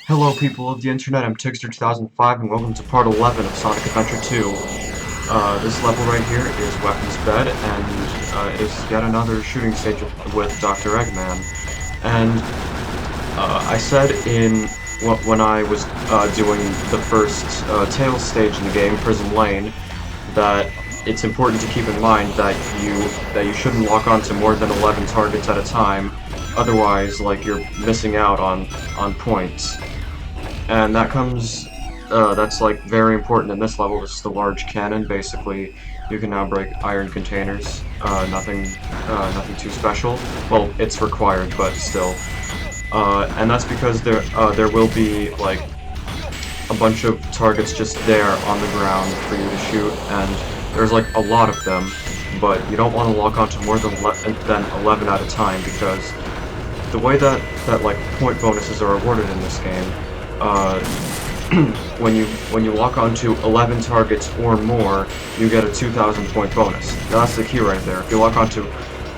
Hello people of the internet, I'm Tigster2005 and welcome to part 11 of Sonic Adventure 2. This level right here is Weapons Bed, and it is yet another shooting stage with Dr. Eggman. And I said when I was doing the first Tails stage in the game, Prison Lane, that it's important to keep in mind that you shouldn't lock on to more than 11 targets at a time, otherwise, like, you're missing out on points. And that's like very important in this level. This is the large cannon. Basically, you can now break iron containers. Nothing too special. Well, it's required, but still. And that's because there will be like a bunch of targets just there on the ground for you to shoot, and there's like a lot of them. But you don't want to lock onto more than 11 at a time, because the way that like point bonuses are awarded in this game. When you lock onto 11 targets or more, you get a 2,000 point bonus. Now that's the key right there. If you lock onto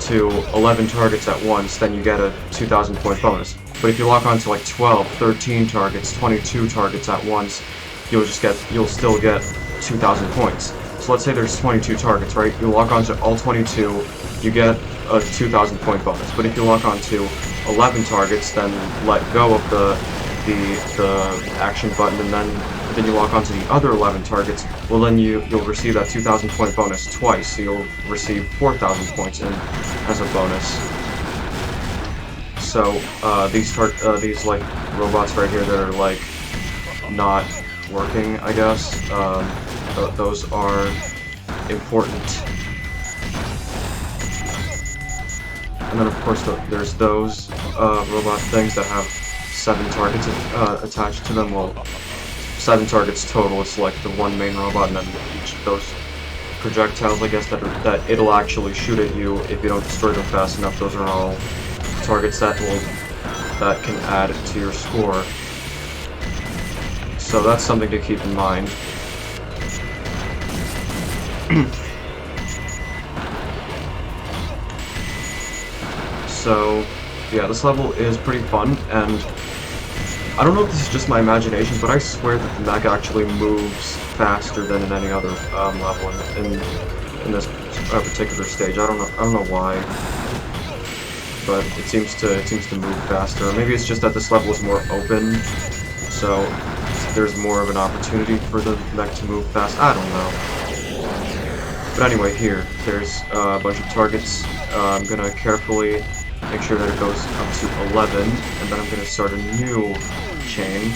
11 targets at once, then you get a 2,000 point bonus. But if you lock onto like 12, 13 targets, 22 targets at once, you'll still get 2,000 points. So let's say there's 22 targets, right? You lock onto all 22, you get a 2,000 point bonus. But if you lock onto 11 targets, then let go of the action button, and then you lock onto the other 11 targets, well then you'll receive that 2,000 point bonus twice, so you'll receive 4,000 points as a bonus. So these like robots right here that are like not working, I guess, those are important. And then of course there's those robot things that have 7 targets attached to them. Well, 7 targets total. It's like the one main robot, and then each of those projectiles, I guess, that it'll actually shoot at you if you don't destroy them fast enough. Those are all targets that can add to your score. So that's something to keep in mind. So yeah, this level is pretty fun, and I don't know if this is just my imagination, but I swear that the mech actually moves faster than in any other level in this particular stage. I don't know why, but it seems to move faster. Maybe it's just that this level is more open, so there's more of an opportunity for the mech to move fast. I don't know. But anyway, there's a bunch of targets. I'm gonna carefully make sure that it goes up to 11, and then I'm gonna start a new chain.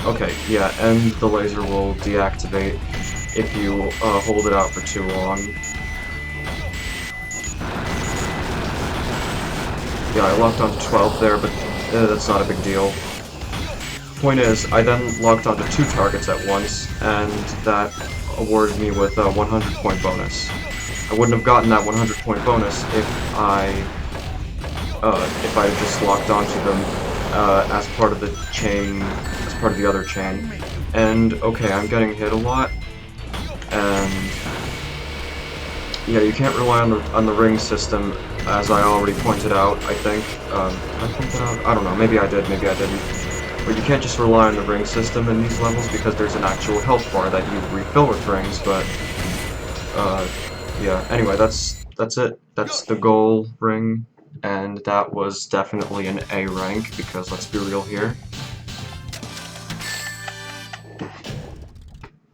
Okay, yeah, and the laser will deactivate if you hold it out for too long. Yeah, I locked onto 12 there, but that's not a big deal. Point is, I then locked onto 2 targets at once, and that awarded me with a 100 point bonus. I wouldn't have gotten that 100 point bonus if I had just locked onto them as part of the chain, as part of the other chain. And okay, I'm getting hit a lot, and yeah, you can't rely on the ring system, as I already pointed out. I think did I point that out? I don't know. Maybe I did. Maybe I didn't. But you can't just rely on the ring system in these levels, because there's an actual health bar that you refill with rings. But yeah. Anyway, that's it. That's the goal ring. And that was definitely an A rank, because let's be real here.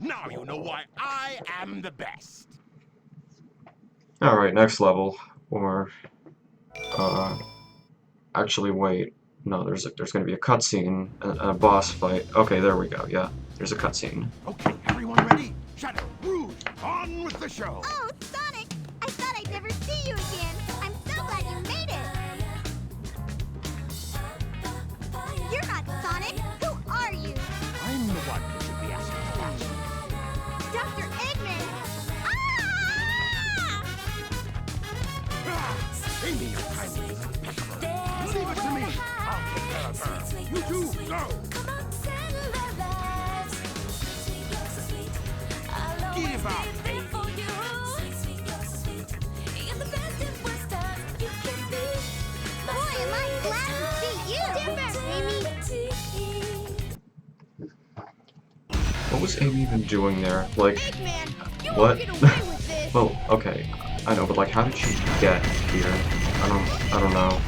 Now you know why I am the best. Alright, next level. Or, actually wait. No, there's gonna be a cutscene, and a boss fight. Okay, there we go, yeah. There's a cutscene. Okay, everyone ready? Shadow, Rouge, on with the show. Oh, Sonic! I thought I'd never see you again. I'm so glad you made it. You're not Sonic. Who are you? I'm the one who should be asking questions. Dr. Eggman! Bring me your tiny little picture. Leave it to me. I'll take care of her. You two, go. Give up, baby. Boy, am I glad to see was Amy even doing there? Like, Eggman, you what? won't get away with this. well, okay, I know, but like, how did she get here? I don't know.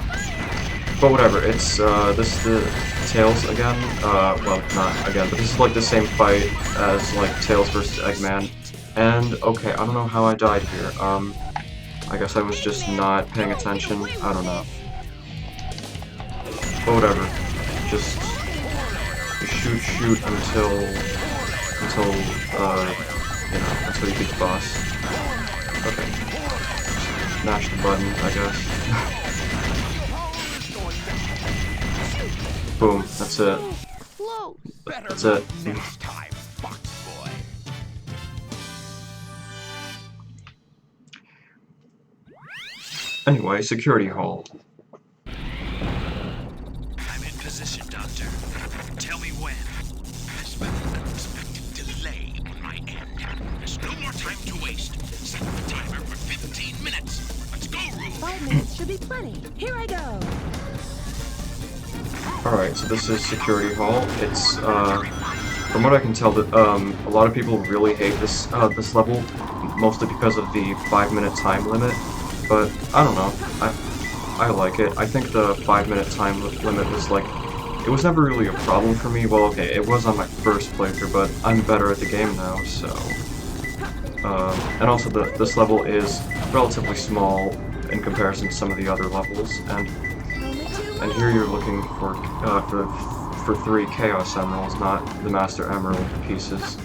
But whatever, it's, this is the Tails again, well, not again, but this is like the same fight as, like, Tails versus Eggman, and, okay, I don't know how I died here, I guess I was just not paying attention, I don't know. But whatever, just shoot until, you know, until you beat the boss. Okay. Mash the button, I guess. Boom, that's it. Close. That's it. Next time, Fox Boy. Anyway, security hall. I'm in position, Doctor. Tell me when. There's been an unexpected delay on my end. There's no more time to waste. Set the timer for 15 minutes. Let's go, Rube. 5 minutes should be plenty. Here I go. Alright, so this is security hall. It's, from what I can tell, that, a lot of people really hate this, this level, mostly because of the 5-minute time limit, but, I don't know, I like it. I think the 5-minute time limit was, like, it was never really a problem for me. Well, okay, it was on my first playthrough, but I'm better at the game now, so, and also this level is relatively small in comparison to some of the other levels, and here you're looking for 3 Chaos Emeralds, not the Master Emerald pieces.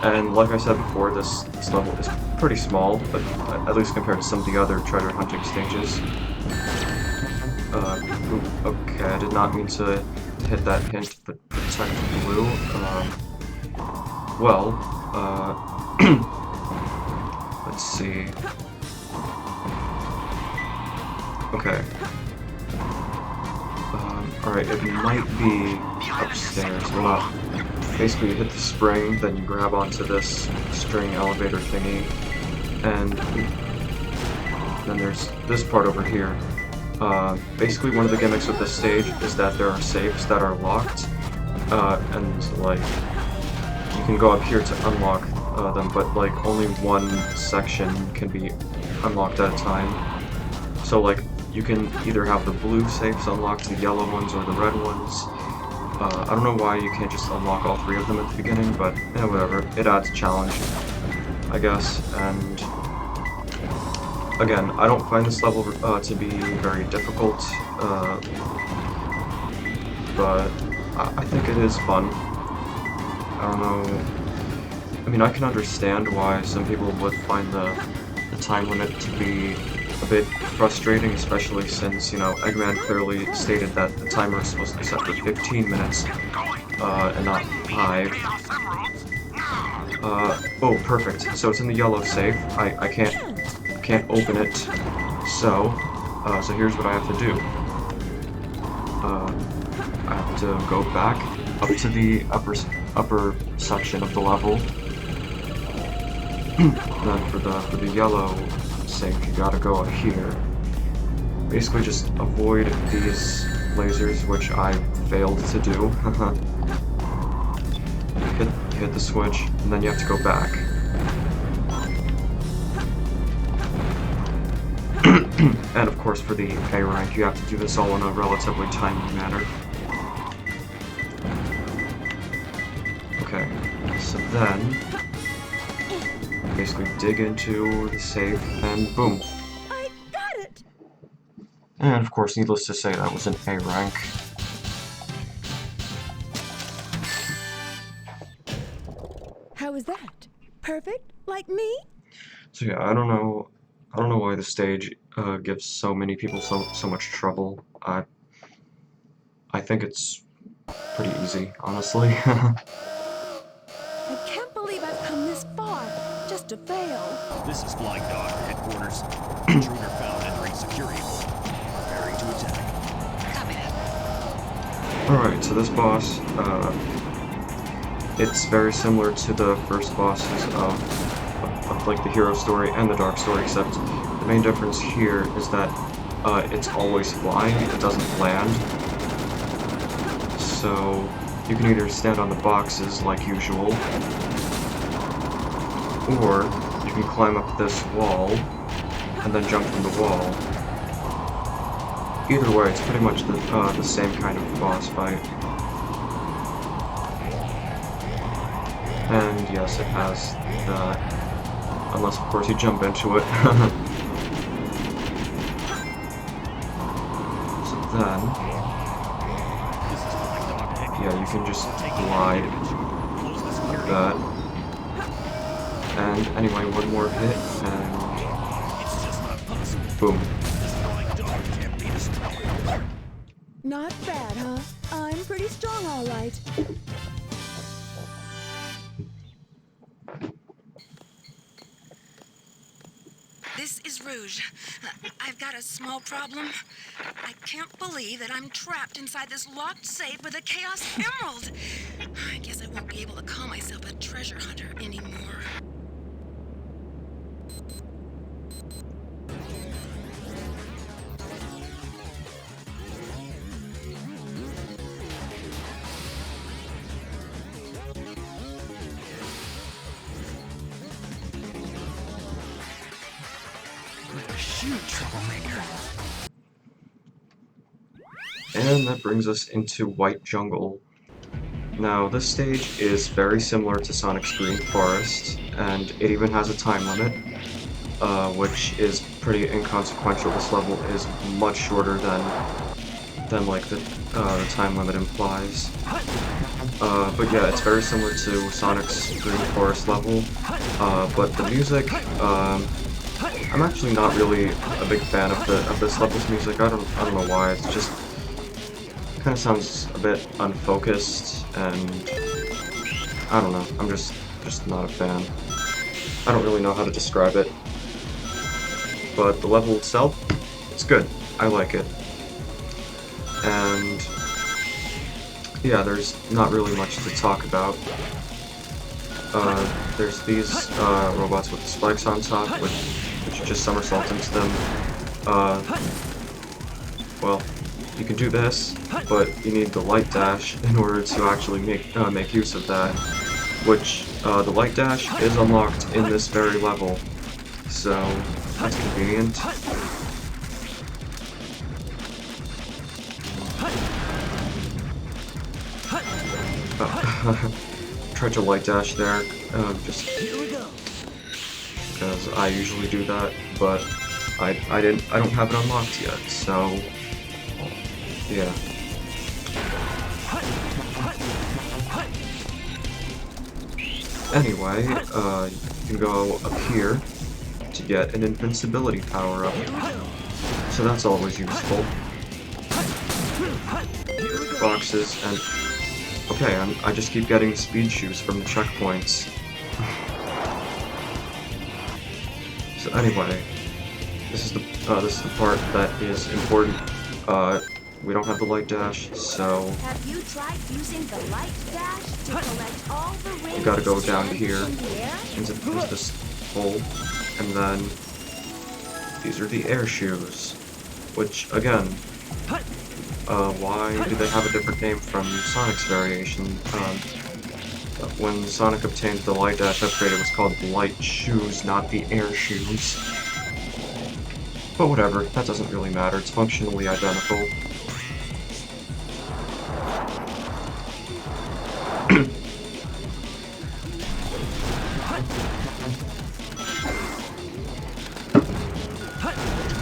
And like I said before, this level is pretty small, but at least compared to some of the other treasure hunting stages. Okay, I did not mean to hit that hint, but protect blue. Let's see. Okay. Alright, it might be upstairs. Well, not. Basically, you hit the spring, then you grab onto this string elevator thingy, and then there's this part over here. Basically, one of the gimmicks of this stage is that there are safes that are locked, and, like, you can go up here to unlock them, but, like, only one section can be unlocked at a time. So, like, you can either have the blue safes unlocked, the yellow ones, or the red ones. I don't know why you can't just unlock all 3 of them at the beginning, but whatever. It adds a challenge, I guess. And again, I don't find this level to be very difficult, but I think it is fun. I don't know. I mean, I can understand why some people would find the time limit to be a bit frustrating, especially since, you know, Eggman clearly stated that the timer is supposed to be set for 15 minutes, and not 5. Oh, perfect. So it's in the yellow safe. I can't open it. So here's what I have to do. I have to go back up to the upper section of the level. Then for the yellow safe, you gotta go up here. Basically just avoid these lasers, which I failed to do. hit the switch, and then you have to go back. And of course for the A rank, you have to do this all in a relatively timely manner. Okay, so then basically dig into the safe, and boom. I got it! And of course, needless to say, that was an A rank. How is that? Perfect? Like me? So yeah, I don't know why the stage gives so many people so much trouble. I think it's pretty easy, honestly. I can't believe I've come this far, just to fail. This is Flying Dog headquarters. Intruder found entering security hall. Preparing to attack. Copy that. Alright, so this boss, it's very similar to the first bosses of like the Hero Story and the Dark Story, except the main difference here is that it's always flying, it doesn't land. So you can either stand on the boxes like usual, or you can climb up this wall and then jump from the wall. Either way, it's pretty much the same kind of boss fight. And yes, it has that, unless of course you jump into it. So then, yeah, you can just glide like that. And anyway, one more hit, and boom. Not bad, huh? I'm pretty strong, all right. This is Rouge. I've got a small problem. I can't believe that I'm trapped inside this locked safe with a Chaos Emerald. I guess I won't be able to call myself a treasure hunter anymore. Shoot, troublemaker. And that brings us into White Jungle. Now, this stage is very similar to Sonic's Green Forest, and it even has a time limit, which is pretty inconsequential. This level is much shorter than like the time limit implies. But yeah, it's very similar to Sonic's Green Forest level, but the music, I'm actually not really a big fan of this level's music. I don't know why. It's just kind of sounds a bit unfocused, and I don't know. I'm just not a fan. I don't really know how to describe it. But the level itself, it's good. I like it. And yeah, there's not really much to talk about. There's these robots with the spikes on top, which just somersault into them. Well, you can do this, but you need the light dash in order to actually make use of that. Which the light dash is unlocked in this very level, so that's convenient. Tried to light dash there, just because I usually do that, but I don't have it unlocked yet, so yeah. Anyway, you can go up here to get an invincibility power-up, so that's always useful. Boxes and okay, I just keep getting speed shoes from the checkpoints. So anyway, this is the part that is important. We don't have the light dash, so Have you tried using the light dash to collect all the rings? you gotta go down in here the air? into this hole, and then these are the air shoes, which again, why do they have a different name from Sonic's variation? When Sonic obtained the light dash upgrade, it was called the light shoes, not the air shoes. But whatever, that doesn't really matter, it's functionally identical.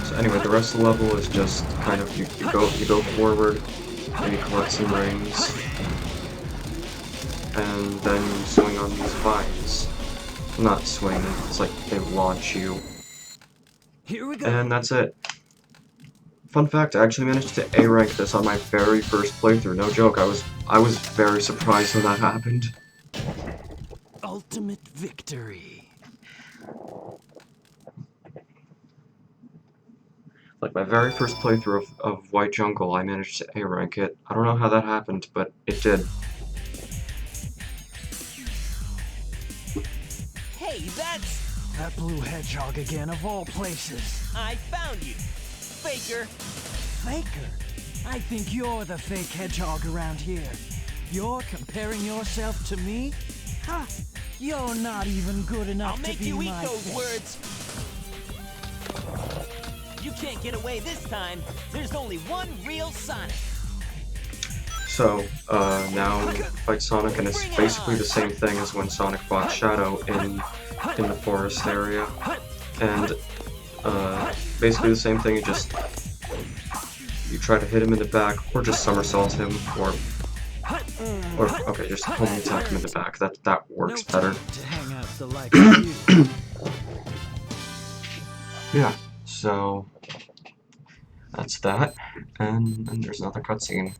So anyway, the rest of the level is just kind of, you go forward, and you collect some rings, and then you swing on these vines. Not swing, it's like they launch you. Here we go. And that's it. Fun fact, I actually managed to A rank this on my very first playthrough, no joke. I was very surprised when that happened. Ultimate victory. Like my very first playthrough of White Jungle, I managed to A rank it. I don't know how that happened, but it did. Hey, that's... That blue hedgehog again, of all places. I found you. Faker. Faker? I think you're the fake hedgehog around here. You're comparing yourself to me? Ha! You're not even good enough I'll make to be you eat my those friend. words. You can't get away this time. There's only one real Sonic. So, now fight Sonic, and it's basically the same thing as when Sonic fought Shadow in the forest area. And, basically the same thing, you try to hit him in the back, or just somersault him, or okay, just homing attack him in the back. That works better. To hang out the likes of you. Yeah, so that's that, and there's another cutscene.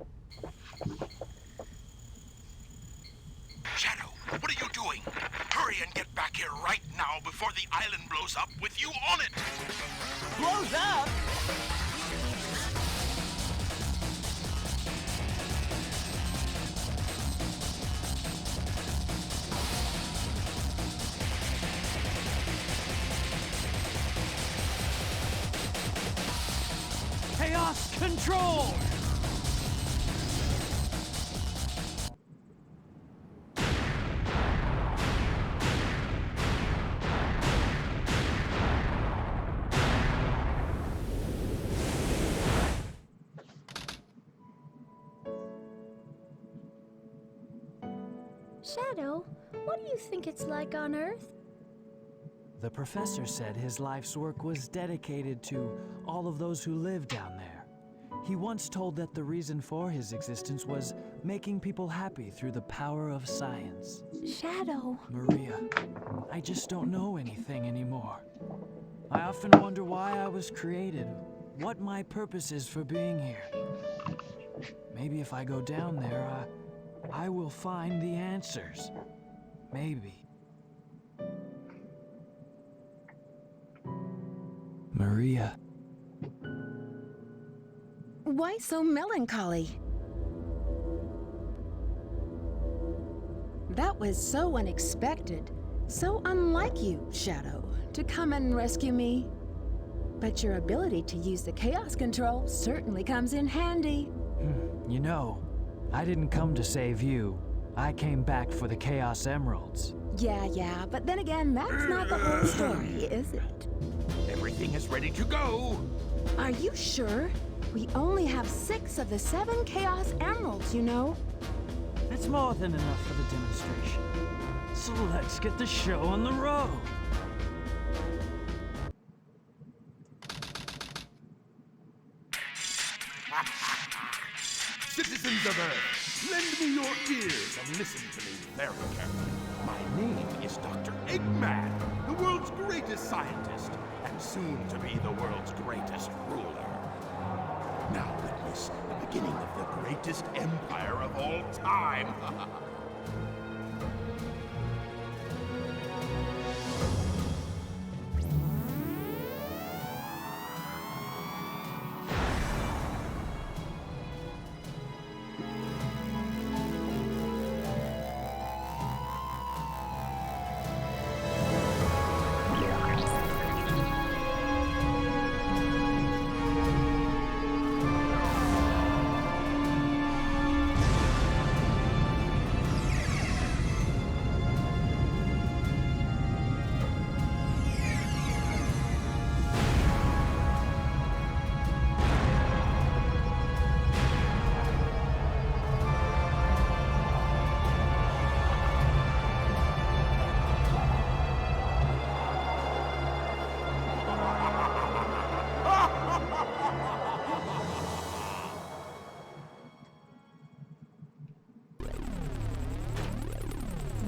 Shadow, what are you doing? Hurry and get back here right now before the island blows up with you on it! Blows up? Chaos Control! Shadow, what do you think it's like on Earth? The professor said his life's work was dedicated to all of those who live down there. He once told that the reason for his existence was making people happy through the power of science. Shadow. Maria, I just don't know anything anymore. I often wonder why I was created, what my purpose is for being here. Maybe if I go down there, I will find the answers. Maybe. Maria. Why so melancholy? That was so unexpected, so unlike you, Shadow, to come and rescue me. But your ability to use the Chaos Control certainly comes in handy. You know, I didn't come to save you. I came back for the Chaos Emeralds. Yeah, but then again, that's not the whole story, is it? Everything is ready to go! Are you sure? We only have 6 of the 7 Chaos Emeralds, you know. That's more than enough for the demonstration. So let's get the show on the road. Citizens of Earth, lend me your ears and listen to me very carefully. My name is Dr. Eggman, the world's greatest scientist, and soon to be the world's greatest ruler. Now witness the beginning of the greatest empire of all time.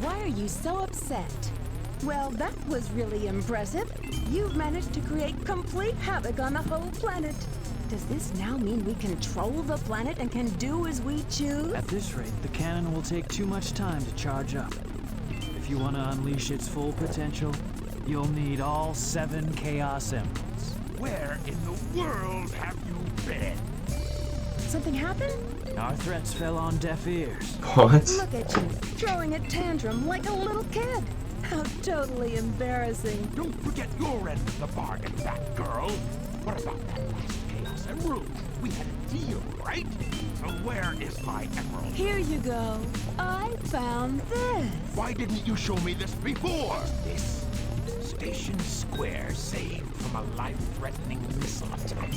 Why are you so upset? Well, that was really impressive. You've managed to create complete havoc on the whole planet. Does this now mean we control the planet and can do as we choose? At this rate, the cannon will take too much time to charge up. If you want to unleash its full potential, you'll need all 7 Chaos Emeralds. Where in the world have you been? Something happened? Our threats fell on deaf ears. What? Look at you, throwing a tantrum like a little kid. How totally embarrassing. Don't forget your end of the bargain, Batgirl. What about that last Chaos Emerald? We had a deal, right? So where is my emerald? Here you go. I found this. Why didn't you show me this before? This Station Square saved from a life-threatening missile attack.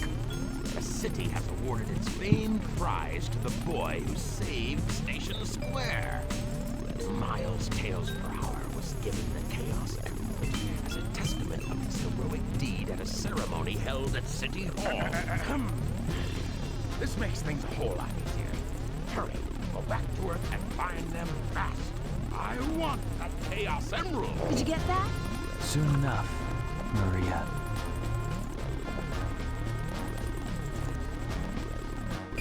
The city has awarded its famed prize to the boy who saved Station Square. Miles Tails per hour was given the Chaos Emerald as a testament of his heroic deed at a ceremony held at City Hall. This makes things a whole lot easier. Hurry, go back to Earth and find them fast. I want that Chaos Emerald. Did you get that? Soon enough, Maria.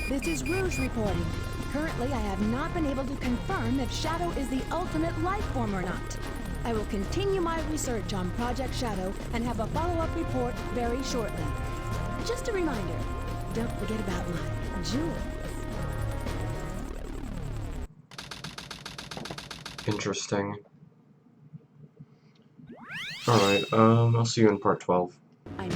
This is Rouge reporting. Currently, I have not been able to confirm if Shadow is the ultimate life form or not. I will continue my research on Project Shadow and have a follow-up report very shortly. Just a reminder, don't forget about my jewels. Interesting. Alright, I'll see you in part 12. I'm